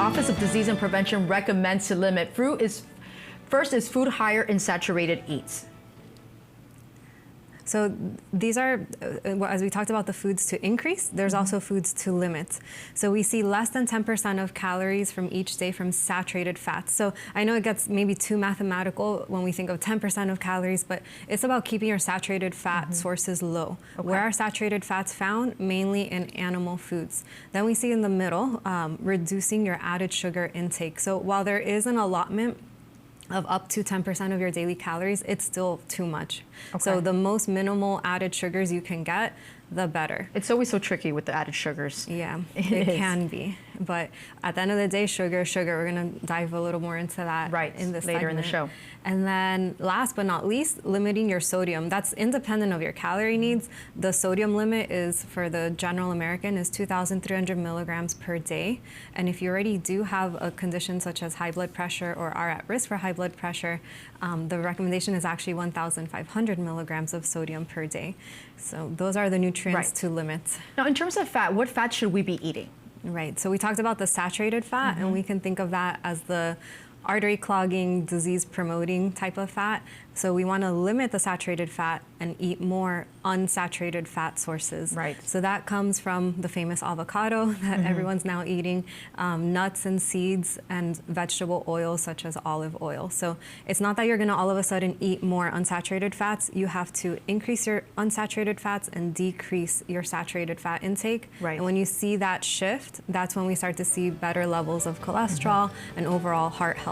Office of Disease and Prevention recommends to limit? First is food higher in saturated eats. So these are, as we talked about the foods to increase, there's also foods to limit. So we see less than 10% of calories from each day from saturated fats. So I know it gets maybe too mathematical when we think of 10% of calories, but it's about keeping your saturated fat sources low. Okay. Where are saturated fats found? Mainly in animal foods. Then we see in the middle, reducing your added sugar intake. So while there is an allotment of up to 10% of your daily calories, it's still too much. Okay. So the most minimal added sugars you can get, the better. It's always so tricky with the added sugars. Yeah, it can be. But at the end of the day, sugar. We're gonna dive a little more into that in this later segment. in the show. And then last but not least, limiting your sodium. That's independent of your calorie needs. The sodium limit is, for the general American, is 2,300 milligrams per day. And if you already do have a condition such as high blood pressure or are at risk for high blood pressure, the recommendation is actually 1,500 milligrams of sodium per day. So those are the nutrients to limit. Now, in terms of fat, what fat should we be eating? Right, so we talked about the saturated fat, and we can think of that as the artery clogging, disease promoting type of fat. So we want to limit the saturated fat and eat more unsaturated fat sources. Right. So that comes from the famous avocado that everyone's now eating, nuts and seeds, and vegetable oils such as olive oil. So it's not that you're going to all of a sudden eat more unsaturated fats. You have to increase your unsaturated fats and decrease your saturated fat intake. Right. And when you see that shift, that's when we start to see better levels of cholesterol and overall heart health.